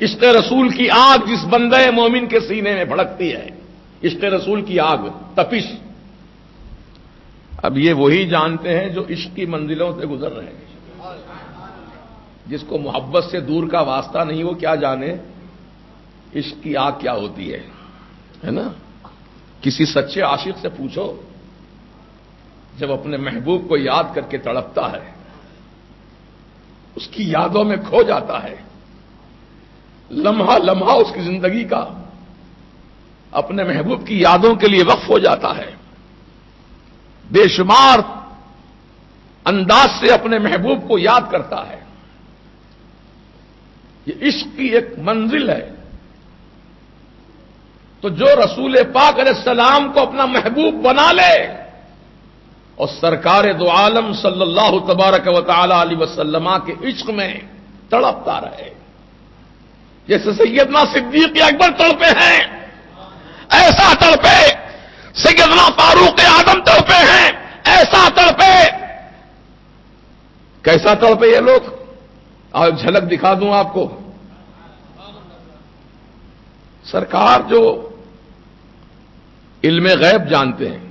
عشق رسول کی آگ جس بندے مومن کے سینے میں بھڑکتی ہے، عشق رسول کی آگ، تپش. اب یہ وہی جانتے ہیں جو عشق کی منزلوں سے گزر رہے ہیں. جس کو محبت سے دور کا واسطہ نہیں وہ کیا جانے عشق کی آگ کیا ہوتی ہے نا. کسی سچے عاشق سے پوچھو، جب اپنے محبوب کو یاد کر کے تڑپتا ہے، اس کی یادوں میں کھو جاتا ہے، لمحہ لمحہ اس کی زندگی کا اپنے محبوب کی یادوں کے لیے وقف ہو جاتا ہے، بے شمار انداز سے اپنے محبوب کو یاد کرتا ہے. یہ عشق کی ایک منزل ہے. تو جو رسول پاک علیہ السلام کو اپنا محبوب بنا لے اور سرکار دو عالم صلی اللہ تبارک و تعالی علیہ وسلم کے عشق میں تڑپتا رہے، جیسے سیدنا صدیق اکبر تڑپے ہیں، ایسا تڑپے. سیدنا فاروق اعظم تڑپے ہیں، ایسا تڑپے. کیسا تڑپے یہ لوگ؟ آج جھلک دکھا دوں آپ کو. سرکار جو علم غیب جانتے ہیں،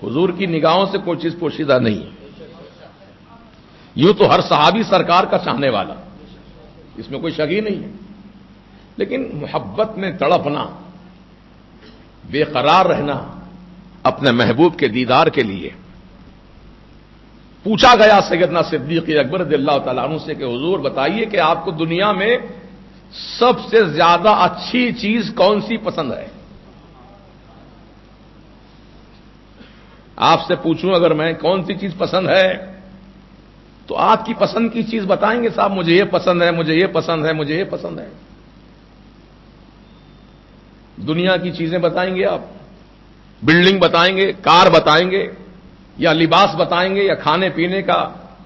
حضور کی نگاہوں سے کوئی چیز پوشیدہ نہیں. یوں تو ہر صحابی سرکار کا چاہنے والا، اس میں کوئی شک ہی نہیں ہے. لیکن محبت میں تڑپنا، بے قرار رہنا اپنے محبوب کے دیدار کے لیے. پوچھا گیا سیدنا صدیق اکبر رضی اللہ تعالیٰ عنہ سے کہ حضور بتائیے کہ آپ کو دنیا میں سب سے زیادہ اچھی چیز کون سی پسند ہے؟ آپ سے پوچھوں اگر میں کون سی چیز پسند ہے تو آپ کی پسند کی چیز بتائیں گے صاحب مجھے یہ پسند ہے، مجھے یہ پسند ہے، مجھے یہ پسند ہے. دنیا کی چیزیں بتائیں گے آپ، بلڈنگ بتائیں گے، کار بتائیں گے، یا لباس بتائیں گے، یا کھانے پینے کا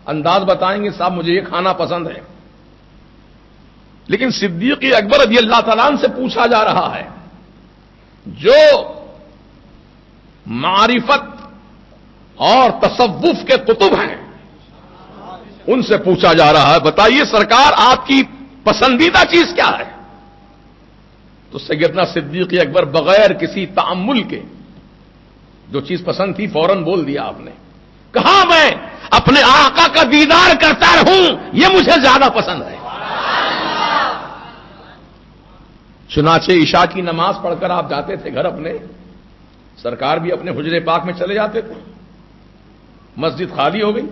انداز بتائیں گے صاحب مجھے یہ کھانا پسند ہے. لیکن صدیق اکبر رضی اللہ تعالیٰ عنہ سے پوچھا جا رہا ہے جو معرفت اور تصوف کے کتب ہیں، ان سے پوچھا جا رہا ہے بتائیے سرکار آپ کی پسندیدہ چیز کیا ہے؟ تو سیدنا صدیق اکبر بغیر کسی تأمل کے جو چیز پسند تھی فوراً بول دیا آپ نے. کہا میں اپنے آقا کا دیدار کرتا رہوں یہ مجھے زیادہ پسند ہے. چنانچہ عشاء کی نماز پڑھ کر آپ جاتے تھے گھر اپنے، سرکار بھی اپنے حجرے پاک میں چلے جاتے تھے. مسجد خالی ہو گئی،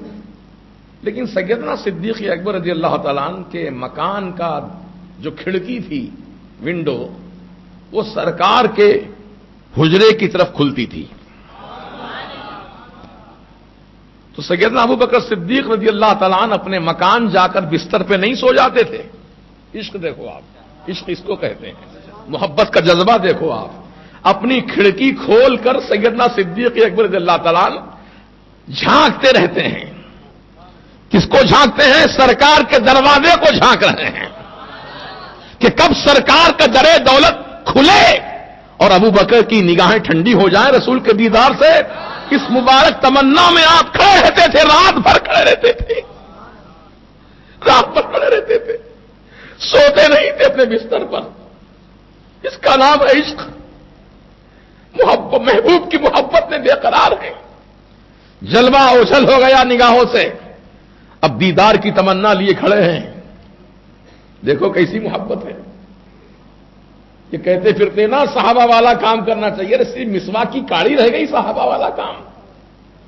لیکن سیدنا صدیق اکبر رضی اللہ تعالیٰ عنہ کے مکان کا جو کھڑکی تھی، ونڈو، وہ سرکار کے حجرے کی طرف کھلتی تھی. تو سیدنا ابو بکر صدیق رضی اللہ تعالیٰ عنہ اپنے مکان جا کر بستر پہ نہیں سو جاتے تھے. عشق دیکھو آپ، عشق اس کو کہتے ہیں، محبت کا جذبہ دیکھو آپ. اپنی کھڑکی کھول کر سیدنا صدیق اکبر رضی اللہ تعالیٰ عنہ جھانکتے رہتے ہیں. کس کو جھانکتے ہیں؟ سرکار کے دروازے کو جھانک رہے ہیں کہ کب سرکار کا در دولت کھلے اور ابو بکر کی نگاہیں ٹھنڈی ہو جائیں رسول کے دیدار سے. اس مبارک تمنا میں آپ کھڑے رہتے تھے، رات بھر کھڑے رہتے تھے، رات بھر کھڑے رہتے تھے، سوتے نہیں تھے اپنے بستر پر. اس کا نام ہے عشق. محبوب کی محبت میں بے قرار ہے. جلوہ اوجھل ہو گیا نگاہوں سے، اب دیدار کی تمنا لیے کھڑے ہیں. دیکھو کیسی محبت ہے. یہ کہتے پھرتے نا صحابہ والا کام کرنا چاہیے، صرف مسواک کی کاڑی رہ گئی صحابہ والا کام.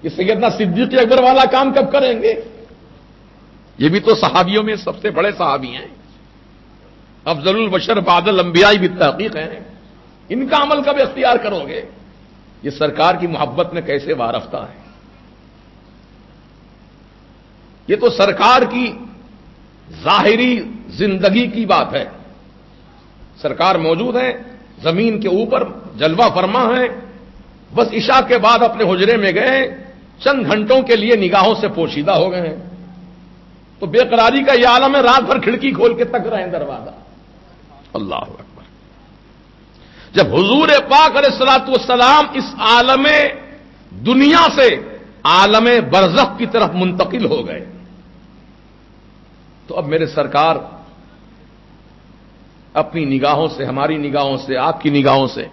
یہ سیدنا صدیق اکبر والا کام کب کریں گے؟ یہ بھی تو صحابیوں میں سب سے بڑے صحابی ہیں، افضل البشر بعد الانبیاء بالتحقیق ہیں. ان کا عمل کب اختیار کرو گے؟ یہ سرکار کی محبت میں کیسے وارفتہ ہے. یہ تو سرکار کی ظاہری زندگی کی بات ہے. سرکار موجود ہیں، زمین کے اوپر جلوہ فرما ہے، بس عشاء کے بعد اپنے حجرے میں گئے، چند گھنٹوں کے لیے نگاہوں سے پوشیدہ ہو گئے ہیں. تو بے قراری کا یہ عالم ہے، رات بھر کھڑکی کھول کے تک رہے ہیں دروازہ. اللہ اکبر. جب حضور پاک علیہ الصلوۃ والسلام اس عالم دنیا سے عالم برزخ کی طرف منتقل ہو گئے تو اب میرے سرکار اپنی نگاہوں سے، ہماری نگاہوں سے، آپ کی نگاہوں سے،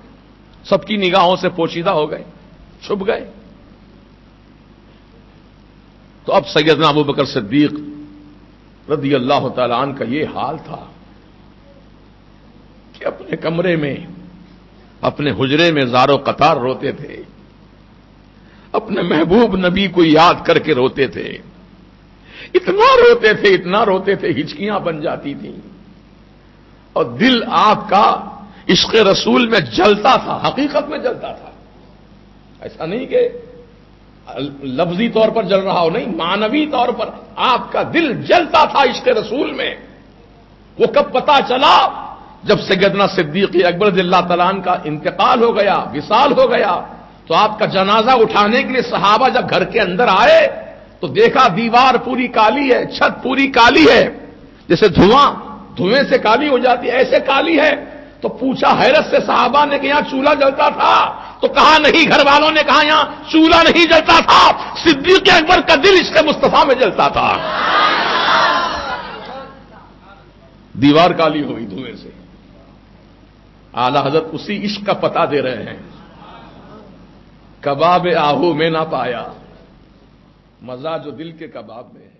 سب کی نگاہوں سے پوشیدہ ہو گئے، چھپ گئے۔ تو اب سیدنا ابو بکر صدیق رضی اللہ تعالی عنہ کا یہ حال تھا کہ اپنے کمرے میں، اپنے حجرے میں زار و قطار روتے تھے، اپنے محبوب نبی کو یاد کر کے روتے تھے، اتنا روتے تھے ہچکیاں بن جاتی تھیں، اور دل آپ کا عشق رسول میں جلتا تھا، حقیقت میں جلتا تھا۔ ایسا نہیں کہ لفظی طور پر جل رہا ہو، نہیں، معنوی طور پر آپ کا دل جلتا تھا عشق رسول میں۔ وہ کب پتا چلا؟ جب سیدنا صدیق اکبر رضی اللہ تعالیٰ عنہ کا انتقال ہو گیا، وصال ہو گیا، تو آپ کا جنازہ اٹھانے کے لیے صحابہ جب گھر کے اندر آئے تو دیکھا دیوار پوری کالی ہے، چھت پوری کالی ہے، جیسے دھوئیں سے کالی ہو جاتی ہے، ایسے کالی ہے۔ تو پوچھا حیرت سے صحابہ نے کہ یہاں چولہا جلتا تھا؟ تو کہا نہیں، گھر والوں نے کہا یہاں چولہا نہیں جلتا تھا، صدیق اکبر کا دل عشق مصطفیٰ میں جلتا تھا۔ دیوار کالی ہوئی دھوئیں سے۔ اعلی حضرت اسی عشق کا پتہ دے رہے ہیں۔ کباب آہو میں نہ پایا، مزہ جو دل کے کباب میں ہے۔